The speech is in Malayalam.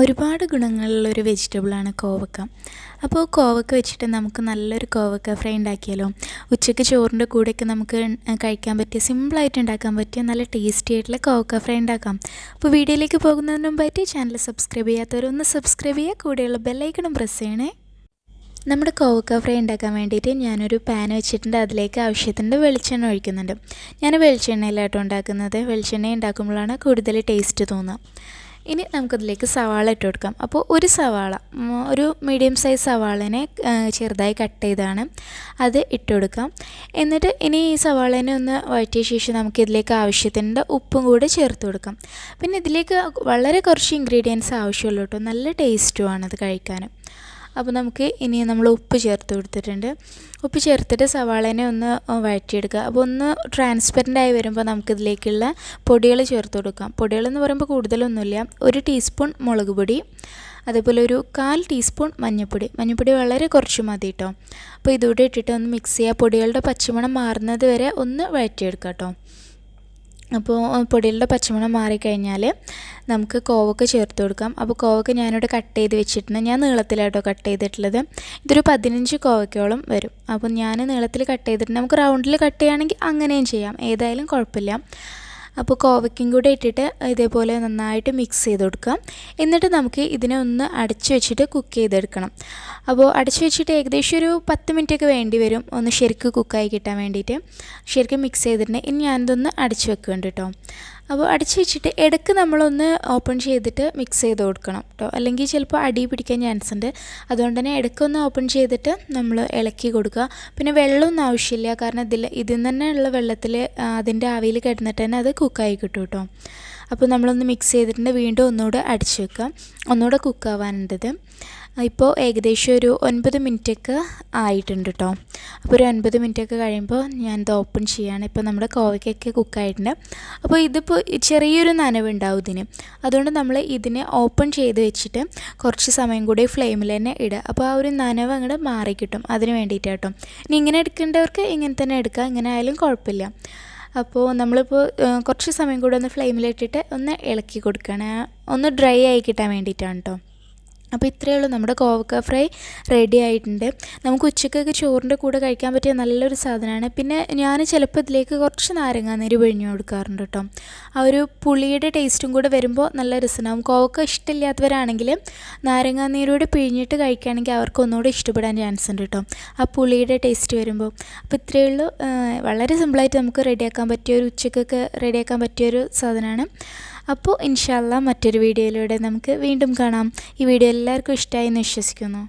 ഒരുപാട് ഗുണങ്ങളുള്ളൊരു വെജിറ്റബിളാണ് കോവക്ക. അപ്പോൾ കോവക്ക വെച്ചിട്ട് നമുക്ക് നല്ലൊരു കോവക്ക ഫ്രൈ ഉണ്ടാക്കിയാലോ? ഉച്ചയ്ക്ക് ചോറിൻ്റെ കൂടെയൊക്കെ നമുക്ക് കഴിക്കാൻ പറ്റിയ, സിമ്പിളായിട്ട് ഉണ്ടാക്കാൻ പറ്റിയ നല്ല ടേസ്റ്റി ആയിട്ടുള്ള കോവക്ക ഫ്രൈ ഉണ്ടാക്കാം. അപ്പോൾ വീഡിയോയിലേക്ക് പോകുന്നതിന് മുമ്പായിട്ട് ചാനൽ സബ്സ്ക്രൈബ് ചെയ്യാത്തവരൊന്ന് സബ്സ്ക്രൈബ് ചെയ്യുക, കൂടെയുള്ള ബെല്ലൈക്കണും പ്രസ് ചെയ്യണേ. നമ്മുടെ കോവക്ക ഫ്രൈ ഉണ്ടാക്കാൻ വേണ്ടിയിട്ട് ഞാനൊരു പാൻ വെച്ചിട്ടുണ്ട്. അതിലേക്ക് ആവശ്യത്തിൻ്റെ വെളിച്ചെണ്ണ ഒഴിക്കുന്നുണ്ട്. ഞാൻ വെളിച്ചെണ്ണയിലാട്ടോ ഉണ്ടാക്കുന്നത്. വെളിച്ചെണ്ണ ഉണ്ടാക്കുമ്പോഴാണ് കൂടുതൽ ടേസ്റ്റ് തോന്നുക. ഇനി നമുക്കതിലേക്ക് സവാള ഇട്ട് കൊടുക്കാം. അപ്പോൾ ഒരു സവാള, ഒരു മീഡിയം സൈസ് സവാളനെ ചെറുതായി കട്ട് ചെയ്താണ് അത് ഇട്ട് കൊടുക്കാം. എന്നിട്ട് ഇനി ഈ സവാളനെ ഒന്ന് വഴറ്റിയ ശേഷം നമുക്കിതിലേക്ക് ആവശ്യത്തിൻ്റെ ഉപ്പും കൂടെ ചേർത്ത് കൊടുക്കാം. പിന്നെ ഇതിലേക്ക് വളരെ കുറച്ച് ഇൻഗ്രീഡിയൻസ് ആവശ്യമുള്ളൂ കേട്ടോ, നല്ല ടേസ്റ്റുമാണത് കഴിക്കാൻ. അപ്പോൾ നമുക്ക് ഇനി നമ്മൾ ഉപ്പ് ചേർത്ത് കൊടുത്തിട്ടുണ്ട്. ഉപ്പ് ചേർത്തിട്ട് സവാളേനെ ഒന്ന് വഴറ്റിയെടുക്കുക. അപ്പോൾ ഒന്ന് ട്രാൻസ്പെറൻ്റ് ആയി വരുമ്പോൾ നമുക്കിതിലേക്കുള്ള പൊടികൾ ചേർത്ത് കൊടുക്കാം. പൊടികളെന്ന് പറയുമ്പോൾ കൂടുതലൊന്നുമില്ല. 1 ടീസ്പൂൺ മുളക് പൊടി, അതേപോലെ ഒരു 1/4 ടീസ്പൂൺ മഞ്ഞൾപ്പൊടി വളരെ കുറച്ച് മതി കേട്ടോ. അപ്പോൾ ഇതുകൂടെ ഇട്ടിട്ട് ഒന്ന് മിക്സ് ചെയ്യുക. പൊടികളുടെ പച്ചമണം മാറുന്നത് വരെ ഒന്ന് വഴറ്റിയെടുക്കുക കേട്ടോ. അപ്പോൾ പൊടികളുടെ പച്ചമണം മാറിക്കഴിഞ്ഞാൽ നമുക്ക് കോവക്ക ചേർത്ത് കൊടുക്കാം. അപ്പോൾ കോവക്ക ഞാനിവിടെ കട്ട് ചെയ്ത് വെച്ചിട്ടുണ്ട്. ഞാൻ നീളത്തിലാട്ടോ കട്ട് ചെയ്തിട്ടുള്ളത്. ഇതൊരു 15 കോവക്കയോളം വരും. അപ്പോൾ ഞാൻ നീളത്തിൽ കട്ട് ചെയ്തിട്ടുണ്ട്. നമുക്ക് റൗണ്ടിൽ കട്ട് ചെയ്യുകയാണെങ്കിൽ അങ്ങനെയും ചെയ്യാം, ഏതായാലും കുഴപ്പമില്ല. അപ്പോൾ കോവയ്ക്കും കൂടെ ഇട്ടിട്ട് ഇതേപോലെ നന്നായിട്ട് മിക്സ് ചെയ്ത് കൊടുക്കാം. എന്നിട്ട് നമുക്ക് ഇതിനെ ഒന്ന് അടച്ചു വെച്ചിട്ട് കുക്ക് ചെയ്തെടുക്കണം. അപ്പോൾ അടച്ചു വെച്ചിട്ട് ഏകദേശം ഒരു 10 മിനിറ്റൊക്കെ വേണ്ടി വരും ഒന്ന് ശരിക്കും കുക്കായി കിട്ടാൻ വേണ്ടിയിട്ട്. ശരിക്കും മിക്സ് ചെയ്തിട്ടുണ്ട്. ഇനി ഞാനിതൊന്ന് അടച്ചു വെക്കുന്നുണ്ട് കേട്ടോ. അപ്പോൾ അടച്ചു വെച്ചിട്ട് ഇടയ്ക്ക് നമ്മളൊന്ന് ഓപ്പൺ ചെയ്തിട്ട് മിക്സ് ചെയ്ത് കൊടുക്കണം കേട്ടോ, അല്ലെങ്കിൽ ചിലപ്പോൾ അടി പിടിക്കാൻ ചാൻസ് ഉണ്ട്. അതുകൊണ്ട് തന്നെ ഇടയ്ക്കൊന്ന് ഓപ്പൺ ചെയ്തിട്ട് നമ്മൾ ഇളക്കി കൊടുക്കുക. പിന്നെ വെള്ളമൊന്നും ആവശ്യമില്ല, കാരണം ഇതിൽ നിന്ന് തന്നെ ഉള്ള വെള്ളത്തിൽ അതിൻ്റെ ആവിയിൽ കിടന്നിട്ട് തന്നെ അത് കുക്കായി കിട്ടും കേട്ടോ. അപ്പോൾ നമ്മളൊന്ന് മിക്സ് ചെയ്തിട്ടുണ്ട്. വീണ്ടും ഒന്നുകൂടെ അടച്ചു വെക്കാം, ഒന്നുകൂടെ കുക്കാവാനുണ്ടത്. ഇപ്പോൾ ഏകദേശം ഒരു 9 മിനിറ്റൊക്കെ ആയിട്ടുണ്ട് കേട്ടോ. അപ്പോൾ ഒരു 9 മിനിറ്റൊക്കെ കഴിയുമ്പോൾ ഞാനിത് ഓപ്പൺ ചെയ്യുകയാണ്. ഇപ്പോൾ നമ്മുടെ കോവയ്ക്കൊക്കെ കുക്കായിട്ടുണ്ട്. അപ്പോൾ ഇതിപ്പോൾ ചെറിയൊരു നനവുണ്ടാവും ഇതിന്. അതുകൊണ്ട് നമ്മൾ ഇതിനെ ഓപ്പൺ ചെയ്ത് വെച്ചിട്ട് കുറച്ച് സമയം കൂടി ഫ്ലെയിമിൽ തന്നെ ഇടുക. അപ്പോൾ ആ ഒരു നനവ് അങ്ങോട്ട് മാറിക്കിട്ടും, അതിന് വേണ്ടിയിട്ട് കേട്ടോ. ഇനി ഇങ്ങനെ എടുക്കേണ്ടവർക്ക് ഇങ്ങനെ തന്നെ എടുക്കുക, ഇങ്ങനെ ആയാലും കുഴപ്പമില്ല. അപ്പോൾ നമ്മളിപ്പോൾ കുറച്ച് സമയം കൂടെ ഒന്ന് ഫ്ലെയിമിലിട്ടിട്ട് ഒന്ന് ഇളക്കി കൊടുക്കുകയാണ്, ഒന്ന് ഡ്രൈ ആയി കിട്ടാൻ വേണ്ടിയിട്ടാണ് കേട്ടോ. അപ്പോൾ ഇത്രയേ ഉള്ളൂ, നമ്മുടെ കോവക്ക ഫ്രൈ റെഡി ആയിട്ടുണ്ട്. നമുക്ക് ഉച്ചക്കൊക്കെ ചോറിൻ്റെ കൂടെ കഴിക്കാൻ പറ്റിയ നല്ലൊരു സാധനമാണ്. പിന്നെ ഞാൻ ചിലപ്പോൾ ഇതിലേക്ക് കുറച്ച് നാരങ്ങാനീര് പിഴിഞ്ഞ് കൊടുക്കാറുണ്ട് കേട്ടോ. ആ ഒരു പുളിയുടെ ടേസ്റ്റും കൂടെ വരുമ്പോൾ നല്ല രസമാവും. കോവക്ക ഇഷ്ടമില്ലാത്തവരാണെങ്കിൽ നാരങ്ങാനീരോട് പിഴിഞ്ഞിട്ട് കഴിക്കുകയാണെങ്കിൽ അവർക്ക് ഒന്നുകൂടെ ഇഷ്ടപ്പെടാൻ ചാൻസ് ഉണ്ട് കേട്ടോ, ആ പുളിയുടെ ടേസ്റ്റ് വരുമ്പോൾ. അപ്പോൾ ഇത്രയേ ഉള്ളൂ, വളരെ സിമ്പിളായിട്ട് നമുക്ക് റെഡിയാക്കാൻ പറ്റിയ ഒരു ഉച്ചക്കൊക്കെ റെഡിയാക്കാൻ പറ്റിയൊരു സാധനമാണ്. അപ്പോൾ ഇൻഷാ അല്ലാഹ് മറ്റൊരു വീഡിയോയിലൂടെ നമുക്ക് വീണ്ടും കാണാം. ഈ വീഡിയോ എല്ലാവർക്കും ഇഷ്ടമായി എന്ന് വിശ്വസിക്കുന്നു.